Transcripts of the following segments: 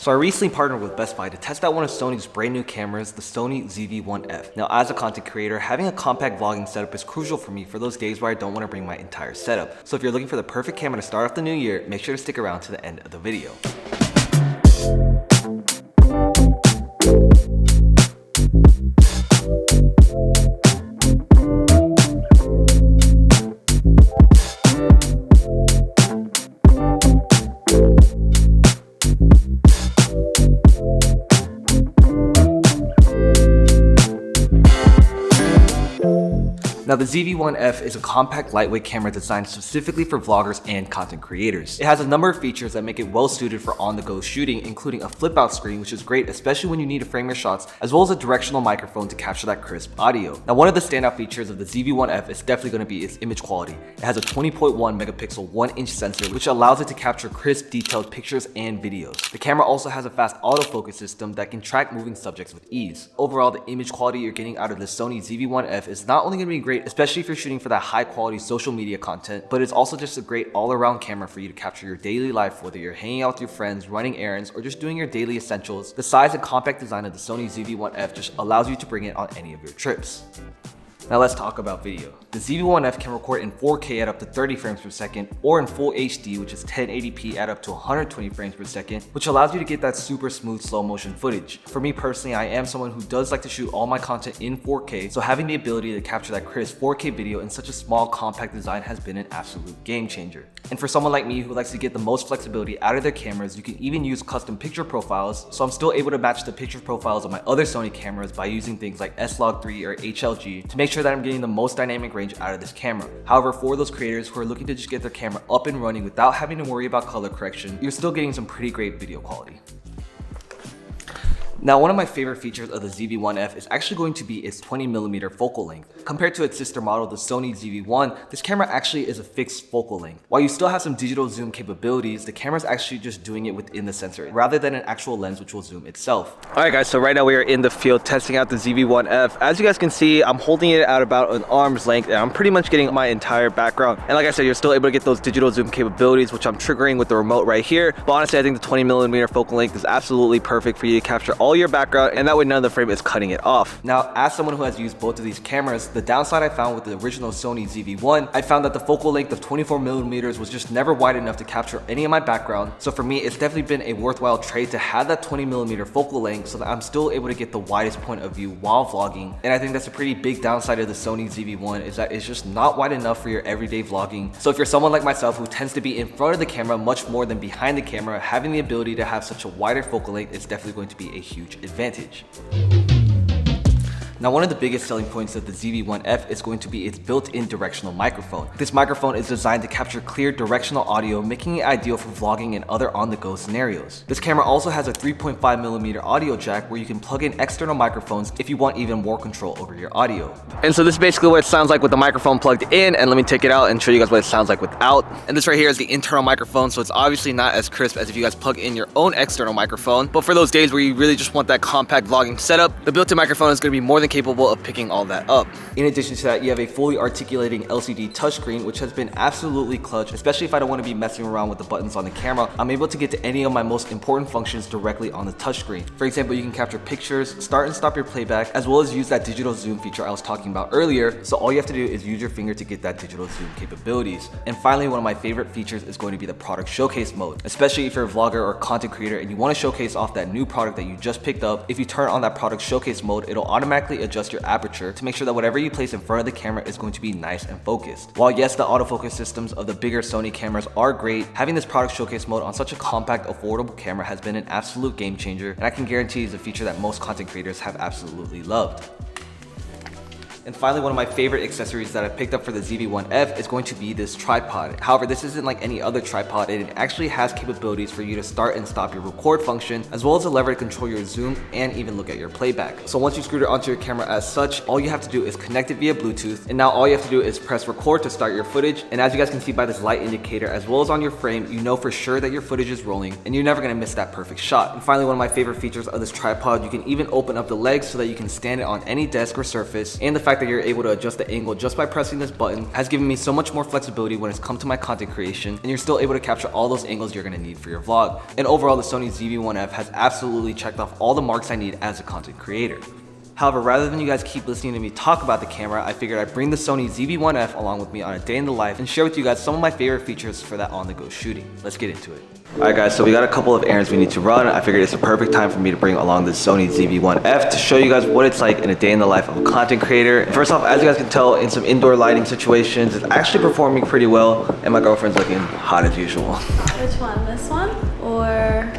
So I recently partnered with Best Buy to test out one of Sony's brand new cameras, the Sony ZV-1F. Now as a content creator, having a compact vlogging setup is crucial for me for those days where I don't want to bring my entire setup. So if you're looking for the perfect camera to start off the new year, make sure to stick around to the end of the video. Now the ZV-1F is a compact lightweight camera designed specifically for vloggers and content creators. It has a number of features that make it well suited for on-the-go shooting, including a flip-out screen, which is great especially when you need to frame your shots, as well as a directional microphone to capture that crisp audio. Now one of the standout features of the ZV-1F is definitely going to be its image quality. It has a 20.1 megapixel 1-inch sensor, which allows it to capture crisp, detailed pictures and videos. The camera also has a fast autofocus system that can track moving subjects with ease. Overall, the image quality you're getting out of the Sony ZV-1F is not only going to be great, especially if you're shooting for that high quality social media content, but it's also just a great all-around camera for you to capture your daily life, whether you're hanging out with your friends, running errands, or just doing your daily essentials. The size and compact design of the Sony ZV-1F just allows you to bring it on any of your trips. Now let's talk about video. The ZV-1F can record in 4K at up to 30 frames per second, or in Full HD, which is 1080p at up to 120 frames per second, which allows you to get that super smooth slow motion footage. For me personally, I am someone who does like to shoot all my content in 4K, so having the ability to capture that crisp 4K video in such a small compact design has been an absolute game changer. And for someone like me who likes to get the most flexibility out of their cameras, you can even use custom picture profiles, so I'm still able to match the picture profiles of my other Sony cameras by using things like S-Log3 or HLG to make sure that I'm getting the most dynamic range out of this camera. However, for those creators who are looking to just get their camera up and running without having to worry about color correction, you're still getting some pretty great video quality. Now, one of my favorite features of the ZV-1F is actually going to be its 20mm focal length. Compared to its sister model, the Sony ZV-1, this camera actually is a fixed focal length. While you still have some digital zoom capabilities, the camera is actually just doing it within the sensor, rather than an actual lens which will zoom itself. Alright guys, so right now we are in the field testing out the ZV-1F. As you guys can see, I'm holding it at about an arm's length, and I'm pretty much getting my entire background. And like I said, you're still able to get those digital zoom capabilities, which I'm triggering with the remote right here. But honestly, I think the 20mm focal length is absolutely perfect for you to capture all your background, and that way none of the frame is cutting it off. Now, as someone who has used both of these cameras, the downside I found with the original Sony ZV-1, I found that the focal length of 24mm was just never wide enough to capture any of my background. So for me, it's definitely been a worthwhile trade to have that 20mm focal length so that I'm still able to get the widest point of view while vlogging. And I think that's a pretty big downside of the Sony ZV-1, is that it's just not wide enough for your everyday vlogging. So if you're someone like myself who tends to be in front of the camera much more than behind the camera, having the ability to have such a wider focal length is definitely going to be a huge advantage. Now, one of the biggest selling points of the ZV-1F is going to be its built-in directional microphone. This microphone is designed to capture clear directional audio, making it ideal for vlogging and other on-the-go scenarios. This camera also has a 3.5mm audio jack where you can plug in external microphones if you want even more control over your audio. And so this is basically what it sounds like with the microphone plugged in, and let me take it out and show you guys what it sounds like without. And this right here is the internal microphone, so it's obviously not as crisp as if you guys plug in your own external microphone. But for those days where you really just want that compact vlogging setup, the built-in microphone is going to be more than capable of picking all that up. In addition to that, you have a fully articulating LCD touchscreen, which has been absolutely clutch, especially if I don't want to be messing around with the buttons on the camera. I'm able to get to any of my most important functions directly on the touchscreen. For example, you can capture pictures, start and stop your playback, as well as use that digital zoom feature I was talking about earlier. So all you have to do is use your finger to get that digital zoom capabilities. And finally, one of my favorite features is going to be the product showcase mode, especially if you're a vlogger or content creator and you want to showcase off that new product that you just picked up. If you turn on that product showcase mode, it'll automatically adjust your aperture to make sure that whatever you place in front of the camera is going to be nice and focused. While yes, the autofocus systems of the bigger Sony cameras are great, having this product showcase mode on such a compact, affordable camera has been an absolute game changer, and I can guarantee is a feature that most content creators have absolutely loved. And finally, one of my favorite accessories that I picked up for the ZV-1F is going to be this tripod. However, this isn't like any other tripod, and it actually has capabilities for you to start and stop your record function, as well as a lever to control your zoom and even look at your playback. So once you screwed it onto your camera as such, all you have to do is connect it via Bluetooth, and now all you have to do is press record to start your footage. And as you guys can see by this light indicator, as well as on your frame, you know for sure that your footage is rolling, and you're never gonna miss that perfect shot. And finally, one of my favorite features of this tripod, you can even open up the legs so that you can stand it on any desk or surface, and the fact fact that you're able to adjust the angle just by pressing this button has given me so much more flexibility when it's come to my content creation, and you're still able to capture all those angles you're gonna need for your vlog. And overall, the Sony ZV-1F has absolutely checked off all the marks I need as a content creator. However, rather than you guys keep listening to me talk about the camera, I figured I'd bring the Sony ZV-1F along with me on a day in the life and share with you guys some of my favorite features for that on-the-go shooting. Let's get into it. Alright guys, so we got a couple of errands we need to run. I figured it's a perfect time for me to bring along the Sony ZV-1F to show you guys what it's like in a day in the life of a content creator. First off, as you guys can tell, in some indoor lighting situations, it's actually performing pretty well, and my girlfriend's looking hot as usual. Which one? This one or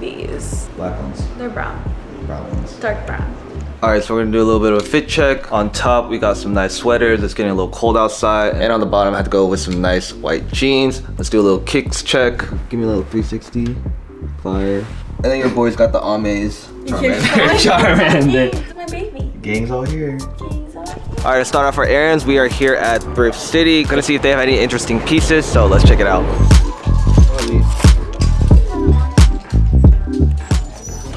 these? Black ones. They're brown. Brown ones. Dark brown. Alright, so we're gonna do a little bit of a fit check. On top, we got some nice sweaters. It's getting a little cold outside. And on the bottom, I had to go with some nice white jeans. Let's do a little kicks check. Give me a little 360. Fire. And then your boy's got the Ames. Charmander. It's my baby. Gang's all here. Gang's all here. Alright, to start off our errands, we are here at Thrift City. Gonna see if they have any interesting pieces, so let's check it out.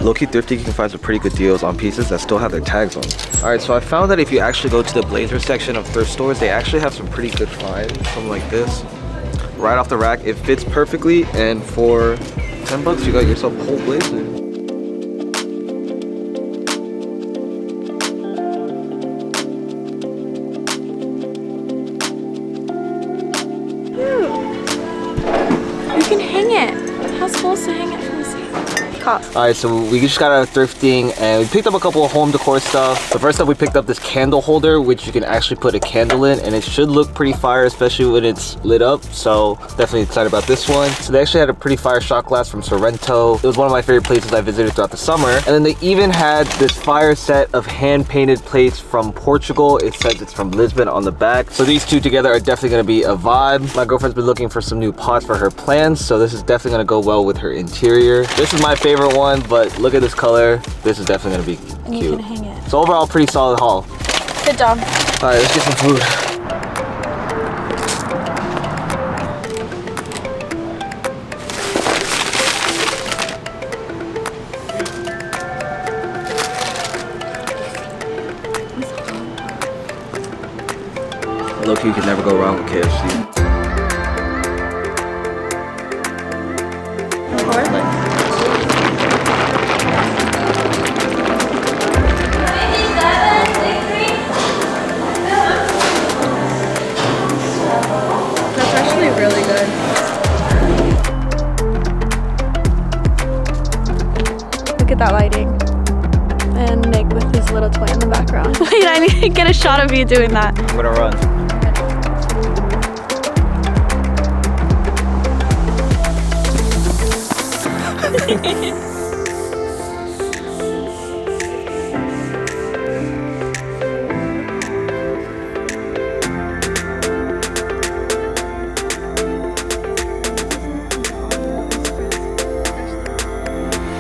Low-key thrifty, you can find some pretty good deals on pieces that still have their tags on. Alright, so I found that if you actually go to the blazer section of thrift stores, they actually have some pretty good finds. Something like this. Right off the rack, it fits perfectly, and for 10 bucks, you got yourself a whole blazer. You can hang it. How supposed to hang it from the seat? Alright, so we just got out of thrifting and we picked up a couple of home decor stuff. But first up, we picked up this candle holder, which you can actually put a candle in, and it should look pretty fire, especially when it's lit up. So definitely excited about this one. So they actually had a pretty fire shot glass from Sorrento. It was one of my favorite places I visited throughout the summer. And then they even had this fire set of hand-painted plates from Portugal. It says it's from Lisbon on the back. So these two together are definitely gonna be a vibe. My girlfriend's been looking for some new pots for her plants, so this is definitely gonna go well with her interior. This is my favorite one, but look at this color. This is definitely gonna be And cute. you can hang it. So overall, pretty solid haul. Good job. All right, let's get some food. Low-key, you can never go wrong with KFC. Really good. Look at that lighting. And Nick with his little toy in the background. Wait, I need to get a shot of you doing that. I'm gonna run.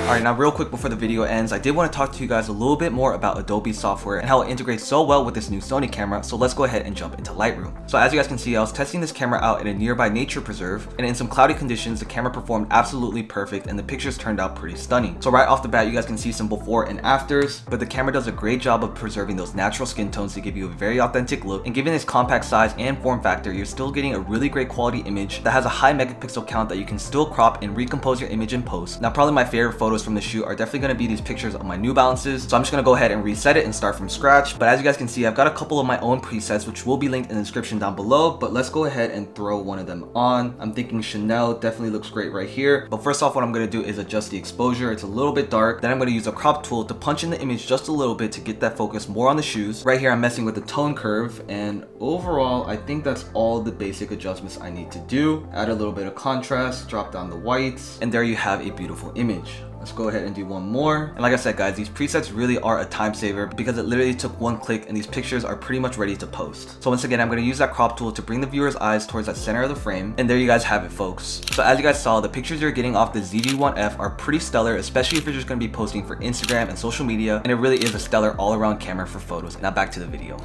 Alright, now real quick before the video ends, I did want to talk to you guys a little bit more about Adobe software and how it integrates so well with this new Sony camera, so let's go ahead and jump into Lightroom. So as you guys can see, I was testing this camera out in a nearby nature preserve, and in some cloudy conditions, the camera performed absolutely perfect and the pictures turned out pretty stunning. So right off the bat, you guys can see some before and afters, but the camera does a great job of preserving those natural skin tones to give you a very authentic look, and given its compact size and form factor, you're still getting a really great quality image that has a high megapixel count that you can still crop and recompose your image in post. Now probably my favorite photos from the shoot are definitely going to be these pictures of my New Balances, so I'm just going to go ahead and reset it and start from scratch. But as you guys can see, I've got a couple of my own presets which will be linked in the description down below, but let's go ahead and throw one of them on. I'm thinking Chanel definitely looks great right here, but first off, what I'm going to do is adjust the exposure. It's a little bit dark. Then I'm going to use a crop tool to punch in the image just a little bit to get that focus more on the shoes. Right here I'm messing with the tone curve, and overall I think that's all the basic adjustments I need to do. Add a little bit of contrast, drop down the whites, and there you have a beautiful image. Let's go ahead and do one more. And like I said, guys, these presets really are a time saver because it literally took one click and these pictures are pretty much ready to post. So once again, I'm going to use that crop tool to bring the viewer's eyes towards that center of the frame. And there you guys have it, folks. So as you guys saw, the pictures you're getting off the ZV-1F are pretty stellar, especially if you're just going to be posting for Instagram and social media. And it really is a stellar all-around camera for photos. Now back to the video.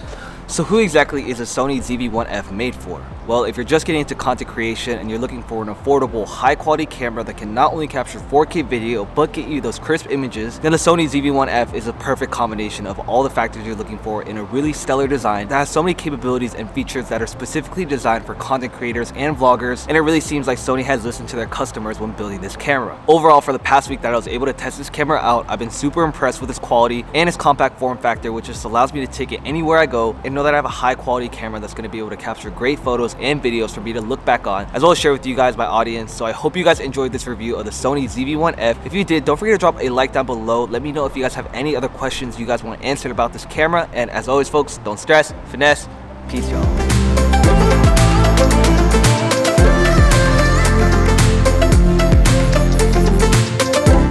So who exactly is a Sony ZV-1F made for? Well, if you're just getting into content creation and you're looking for an affordable, high-quality camera that can not only capture 4K video, but but get you those crisp images, then the Sony ZV-1F is a perfect combination of all the factors you're looking for in a really stellar design that has so many capabilities and features that are specifically designed for content creators and vloggers, and it really seems like Sony has listened to their customers when building this camera. Overall, for the past week that I was able to test this camera out, I've been super impressed with its quality and its compact form factor, which just allows me to take it anywhere I go and know that I have a high quality camera that's going to be able to capture great photos and videos for me to look back on, as well as share with you guys, my audience. So I hope you guys enjoyed this review of the Sony ZV-1F. If you did, don't forget to drop a like down below. Let me know if you guys have any other questions you guys want answered about this camera, and as always folks, don't stress, finesse, peace y'all.